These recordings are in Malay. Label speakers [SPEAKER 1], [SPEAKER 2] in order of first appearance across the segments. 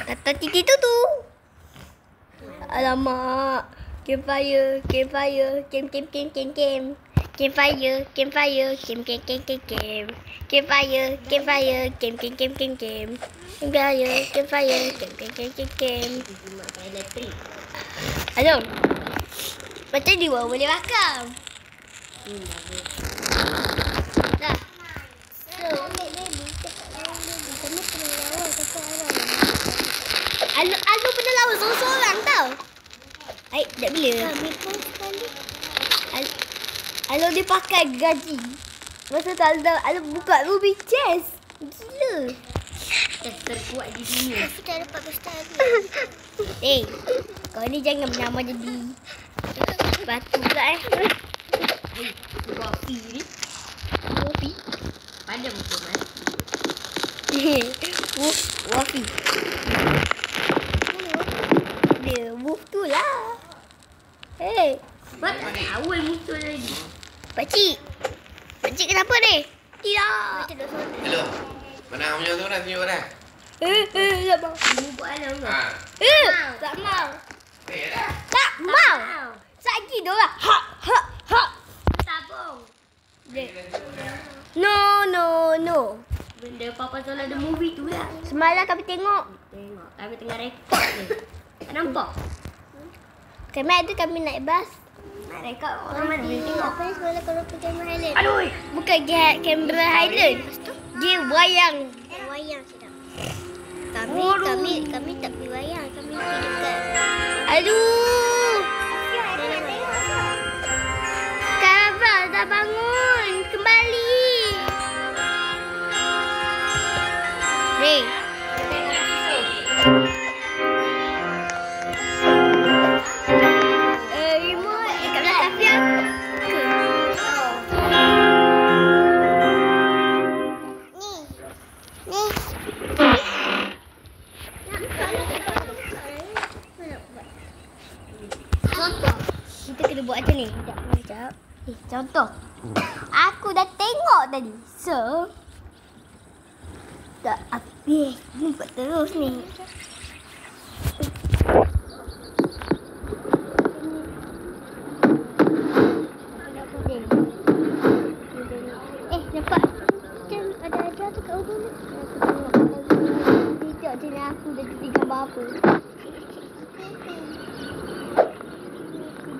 [SPEAKER 1] Kata titi tu. Alamak. Campfire. Campfire. Camp. Campfire. Campfire. Campfire. Camp. Campfire. Campfire. Campfire. Camp. Halo. Macam ni baru boleh rakam. Dah. Alu pernah lawan seorang-seorang tau. Tak bila. Alu dia pakai gaji. Masa tu Alu buka Ruby chest. Gila.
[SPEAKER 2] Chest terkuat di dunia.
[SPEAKER 3] Aku tak dapat berstabil.
[SPEAKER 1] Kau ni jangan bernama jadi batu pula
[SPEAKER 2] Wafi ni.
[SPEAKER 1] Wafi.
[SPEAKER 2] Padam betul kan?
[SPEAKER 1] Wafi. Dia wolf tu lah.
[SPEAKER 2] Sebab tak awal muncul lagi.
[SPEAKER 1] Pakcik. Pakcik kenapa ni? Tidak.
[SPEAKER 4] Hello. Mana punya tu dah tunjuk dah.
[SPEAKER 1] Tak mau.
[SPEAKER 2] Ibu buat alam tu.
[SPEAKER 1] Tak mau.
[SPEAKER 4] Dah.
[SPEAKER 1] Tak mau. Sakit dia orang. Ha.
[SPEAKER 2] Tabung.
[SPEAKER 1] No.
[SPEAKER 2] Benda Papa Sola ada movie tu lah.
[SPEAKER 1] Semalam kami tengok.
[SPEAKER 2] Tengok. Kami tengah rekod ni. Tak nampak?
[SPEAKER 1] Kemarin tu kami naik bas.
[SPEAKER 2] Nak rekod orang mana boleh tengok.
[SPEAKER 3] Apa yang sekolah kalau pergi Highland?
[SPEAKER 2] Aduh.
[SPEAKER 1] Bukan Canberra Highland. Dia wayang.
[SPEAKER 3] Wayang sedap. Kami tak pergi wayang. Kami pergi dekat.
[SPEAKER 1] Aduh. Kava dah bangun. Kembali. Hey. Remote dekat belakang Safia. Contoh. Kita kena buat macam ni. Sekejap. Contoh. Aku dah tengok tadi. So. Tak habis. Ni buat terus ni. Nampak? Macam ada ajar tu kat ujung ni. Tidak sini aku dah jadi gambar apa.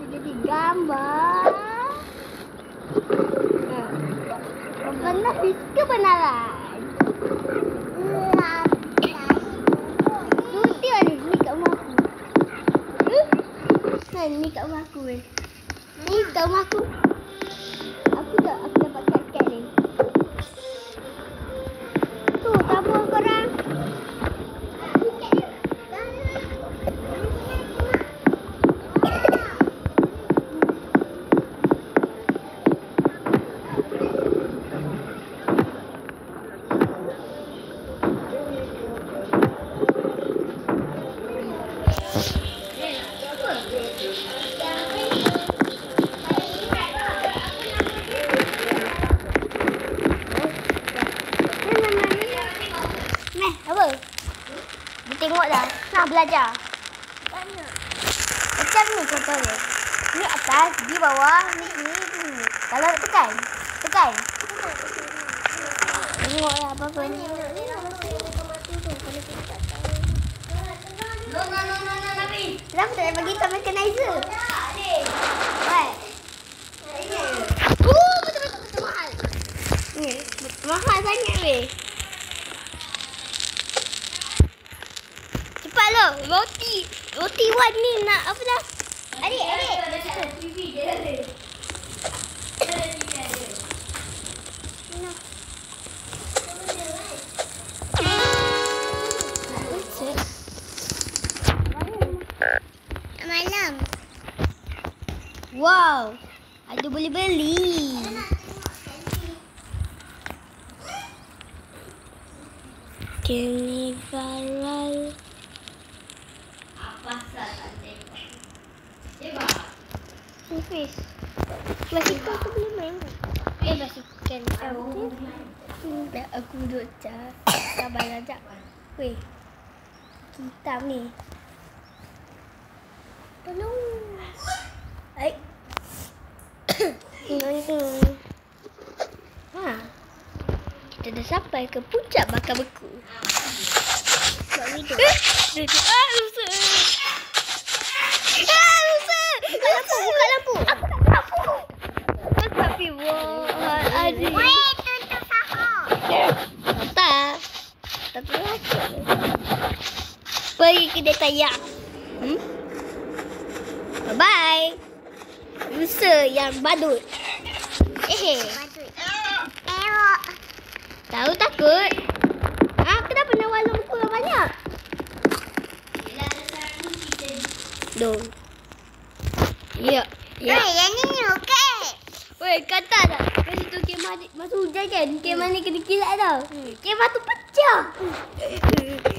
[SPEAKER 1] Jadi gambar. Benar kebenaran. Cuti ni kat rumah aku. Ni kat rumah aku. Ni kat rumah aku. Aku dapat kat ni. Tu tabur korang. Apa? Dia tengok dah. Nak belajar. Macam ni contoh dia. Ni atas, di bawah, ni. Kalau nak tekan. Tengoklah apa-apa ni.
[SPEAKER 2] No, Nabi.
[SPEAKER 1] Kenapa tak bagi kita mechanizer?
[SPEAKER 2] Tak boleh.
[SPEAKER 1] What? Betul mahal. Ni, mahal sangat weh. Cepat lo, roti wan ni nak apa dah? Adik.
[SPEAKER 2] TV dia ada.
[SPEAKER 3] Malam.
[SPEAKER 1] Wow, ada boleh beli. Carnival.
[SPEAKER 2] Apa asal tak tengok? Cepat.
[SPEAKER 1] Fish. Basikal tu boleh main. Basikal. Dah aku duduk sabar sekejap. Weh. hitam ni. Tolong. Ha. Kita dah sampai ke puncak bakar beku. Buat video. Lusa. Lusa. Buka lampu. Aku tak lampu. Tapi wah, Aziz.
[SPEAKER 3] Weh, tutup sahur.
[SPEAKER 1] Tak. Tapi rasa. Pergi kedai tayak. Bye-bye. Lusa yang badut.
[SPEAKER 3] Patut. Tengok.
[SPEAKER 1] Tahu takut? Kenapa nak walung kurang banyak? Dong. Ya.
[SPEAKER 3] Weh, yang ni okey.
[SPEAKER 1] Weh, kata tak? Masa tu kemah masa hujan kan? Kemah ni kena kilat tau. Kemah tu pecah.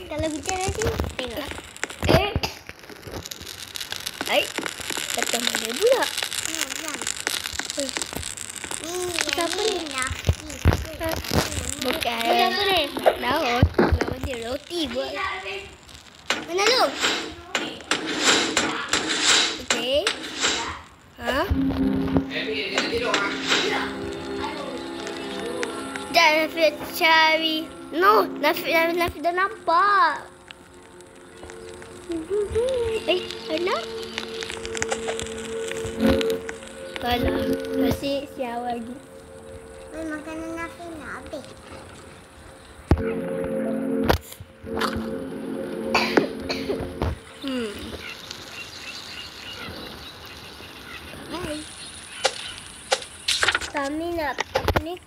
[SPEAKER 3] Kalau hujan nanti, tengok.
[SPEAKER 1] Kata mana pula?
[SPEAKER 3] Siapa ni?
[SPEAKER 1] Bukan. Apa ni? Laut. Nama dia roti buat. Mana lu? Okey.
[SPEAKER 4] Dia tidur ah.
[SPEAKER 1] Dah Nafi cari. No, Nafi dah nampak. Anak. Kalah. Masih siap lagi.
[SPEAKER 3] Makanan Nafi nak habis.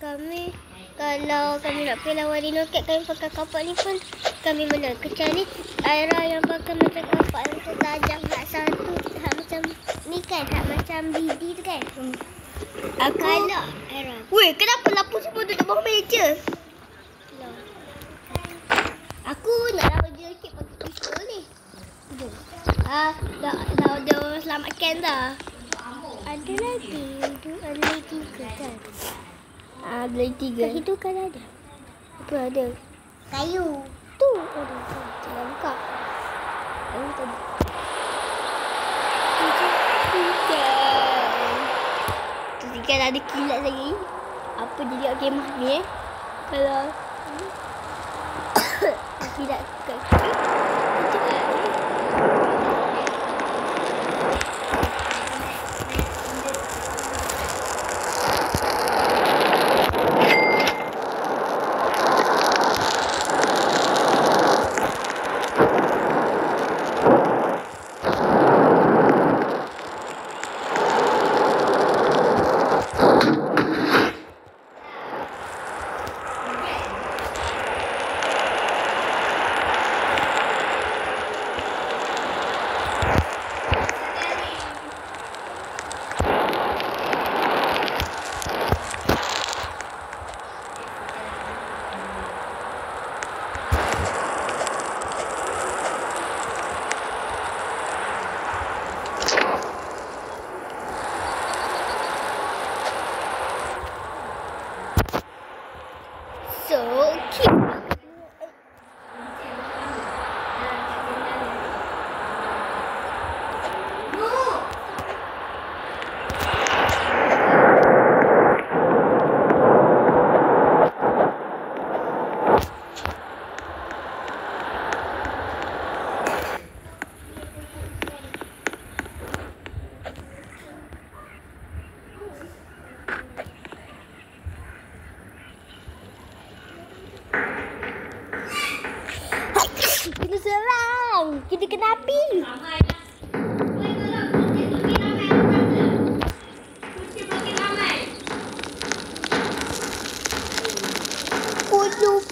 [SPEAKER 1] Kami kalau kami nak pergi lawan Dino Cat, kami pakai kapak ni pun kami mana kecuali Aira yang pakai macam kapak yang tajam hak satu, hak macam ni kan, hak macam BD tu kan. Aku kalau Aira. Weh, kenapa lampu semua duduk bawah meja? Aku nak lawan Dino Cat pakai pistol ni. Jom. Dah dia selamatkan dah. Ada lagi 3 kan? Ada 3. Itu kan ada. Apa ada?
[SPEAKER 3] Kayu.
[SPEAKER 1] Tu ada. Jangan buka. Ini tadi. Terus kan ada kilat lagi. Apa jadi kat kemah ni Kalau kilat kat kena serang. Kita kena api.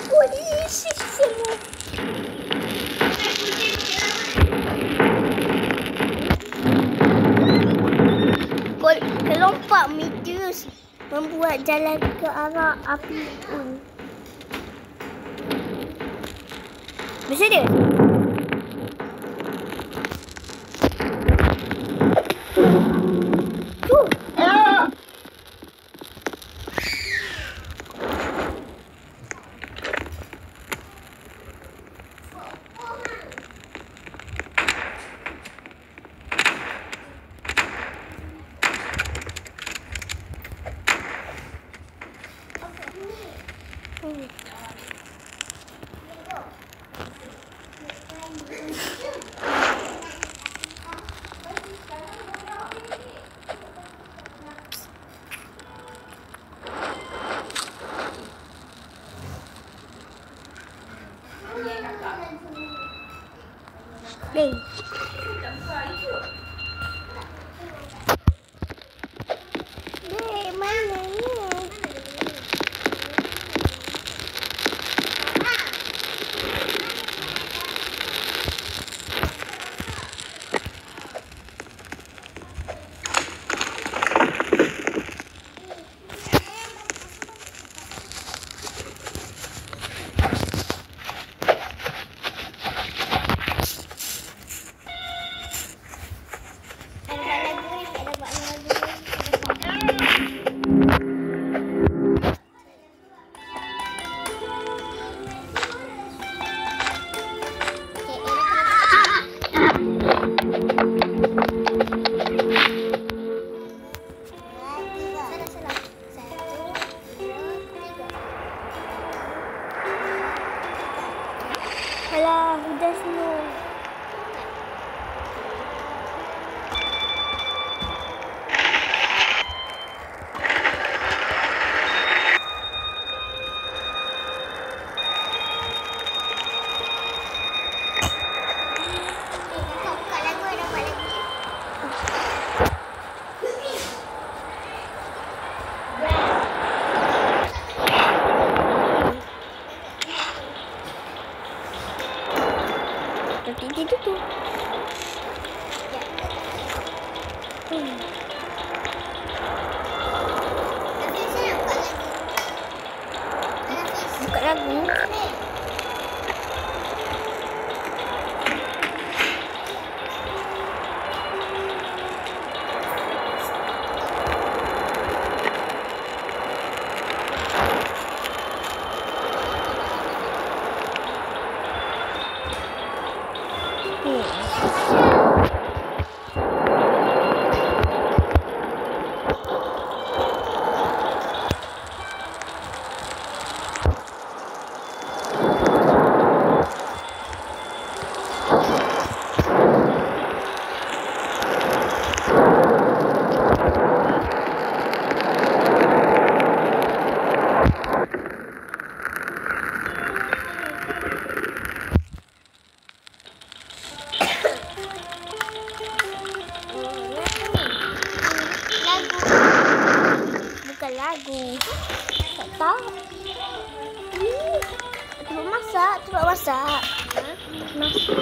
[SPEAKER 1] Polisi semua. Kelompak Meteus membuat jalan ke arah api pun. Bisa dia?
[SPEAKER 3] Ding. Dek, mana ni? Alah, hujan semua. Itu tu. Buka lagu. Lagu. Tak tahu. Cuba masak, cuba masak. Masak.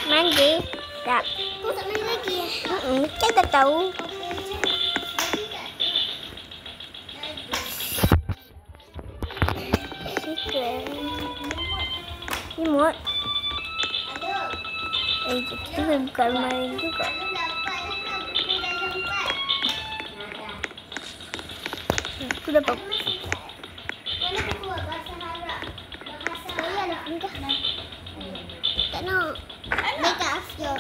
[SPEAKER 3] Mandi. Tak.
[SPEAKER 1] Kau tak main lagi ya?
[SPEAKER 3] Kita tak tahu. Secret. Imut. Kita buka lemari juga. Aku dapat.
[SPEAKER 1] Mana buku bahasa Arab? Saya nak pindah. Tak nak. Make up your.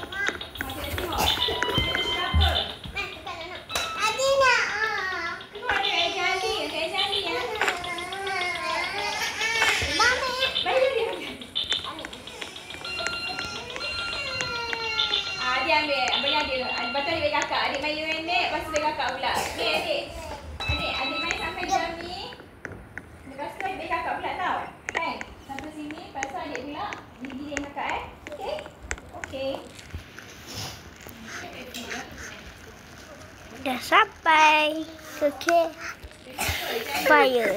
[SPEAKER 1] Adi nak.
[SPEAKER 2] Dia ambil, abang ada. Lepas tu adik bagi kakak. Adik main pendek, lepas tu bagi kakak pula. Ni adik. Adik main sampai jam ni. Lepas tu adik bagi kakak pula tau. Kan? Sampai sini, lepas tu adik pula gigi kakak Okey? Okey.
[SPEAKER 3] Dah sampai ke fire.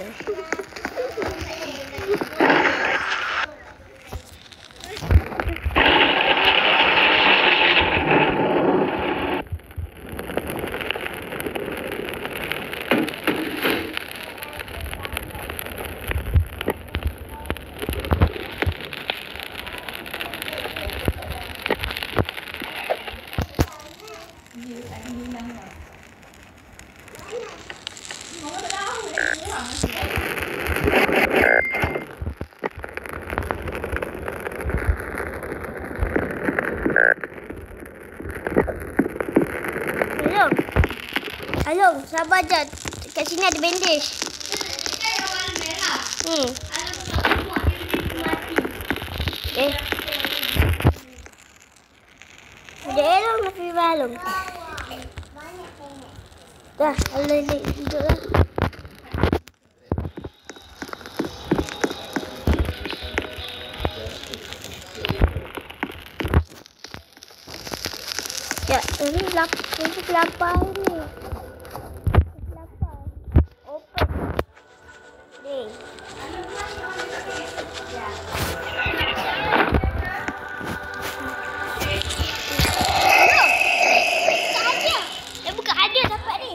[SPEAKER 3] Along, sabar je. Kat sini ada bandage. Ada Along, tapi balong. Dah, Along duduklah.
[SPEAKER 1] lapar ni. Lapar. Open. Ni. Buka ada dapat ni.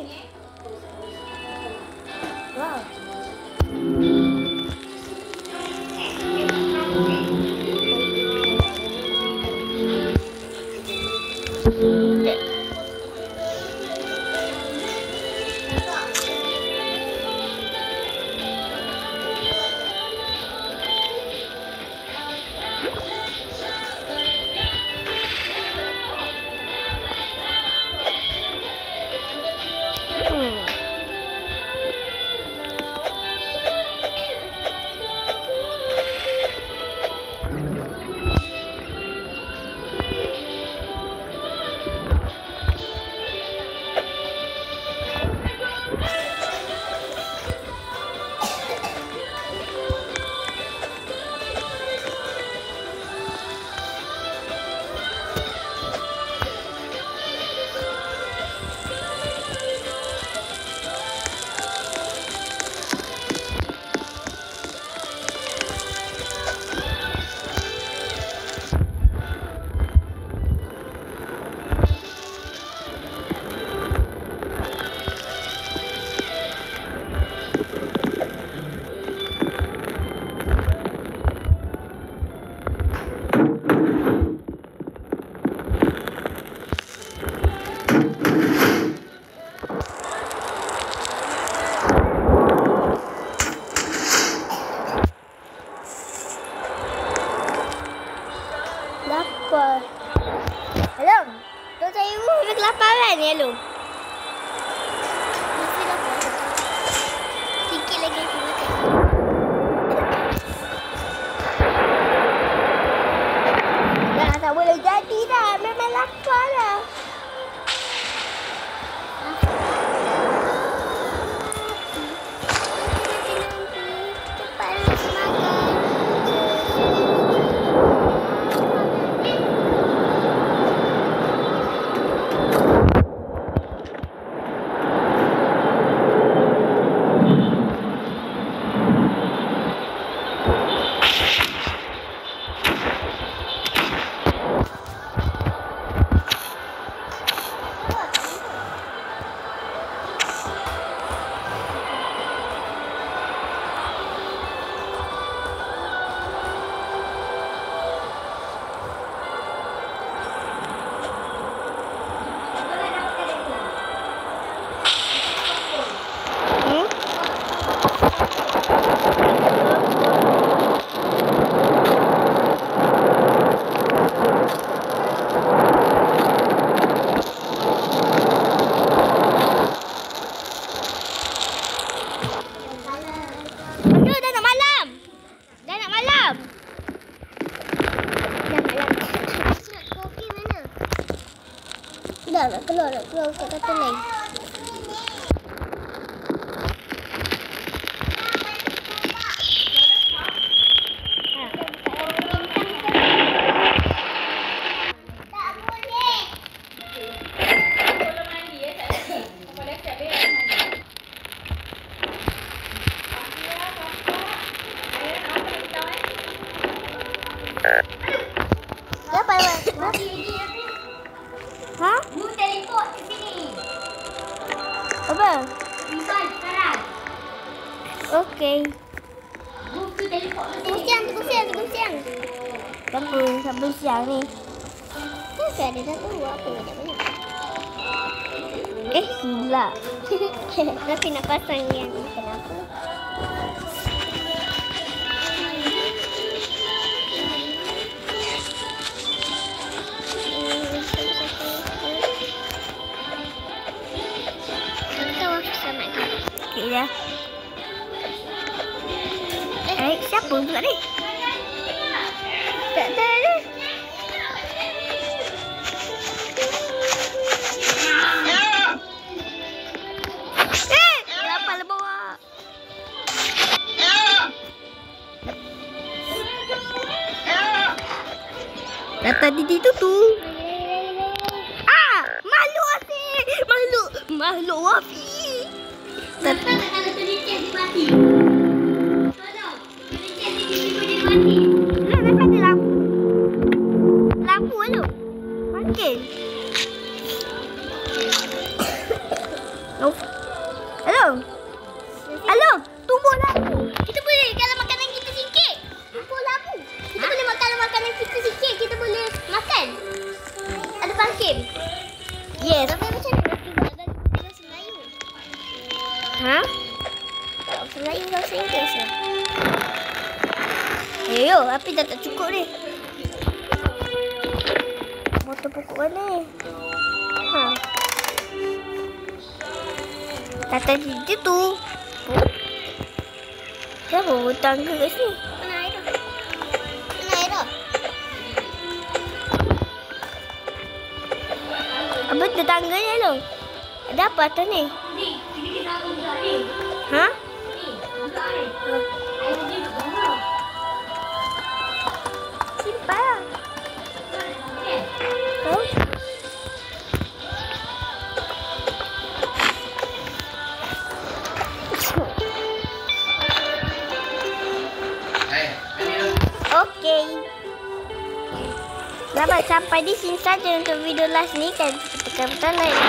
[SPEAKER 1] Wow. Lapar. Hello. Tu saya lebih kelaparan ni, hello. Mesti lapar. Sikit lagi aku makan. Dah tak boleh jadi dah. Memang lapar dah. Cepat nak makan. Nak keluar kat kata lain. Ha?
[SPEAKER 3] You teleport ke sini.
[SPEAKER 1] Apa?
[SPEAKER 3] Resign sekarang.
[SPEAKER 1] Okey.
[SPEAKER 3] You teleport ke sini.
[SPEAKER 1] Tunggu siang. Sampai siang ni. Kenapa ada satu apa banyak-banyak? Silap. Tapi nak pasang yang ni kenapa? Okey dah. Siapa pula ni? Tak tahu ni. Lapar le bawah. Datang Didi tu. Malu
[SPEAKER 3] makhluk wafi.
[SPEAKER 1] Kenapa tak kalau terlicin dia mati? Tolong. Terlicin dia mati.
[SPEAKER 3] Lah, ada lampu. Lampu tu. Panggil. Hello. Hello. Tumbuk lampu.
[SPEAKER 1] Kita boleh kalau makanan kita sikit. Tumpuk lampu. Kita boleh makan makanan kita sikit. Kita boleh makan. Ada pangkim.
[SPEAKER 3] Yes.
[SPEAKER 1] Tapi macam mana nak buat dalam bahasa Melayu?
[SPEAKER 3] Ha?
[SPEAKER 1] Bahasa Melayu, bahasa Inggeris lah.
[SPEAKER 3] Yo, api dah tak cukup ni. Motor pokok mana ni? Ha. Tata dia tu. Kenapa bertangga kat sini?
[SPEAKER 1] Mana air dah? Mana air dah?
[SPEAKER 3] Apa tu tangganya tu? Ada apa atas ni?
[SPEAKER 1] Ni, sini kita akan buka ni.
[SPEAKER 3] Ha?
[SPEAKER 1] Ni, buka ni. Air dia duduk bawah.
[SPEAKER 3] Simpan lah.
[SPEAKER 1] Okay.
[SPEAKER 3] Oh.
[SPEAKER 4] Hai, ini lu.
[SPEAKER 3] Okey. Selamat sampai di sini saja untuk video last ni kan. Tekan butang like.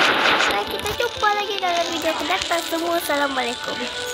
[SPEAKER 3] Kita jumpa lagi dalam video akan datang. Semua Assalamualaikum.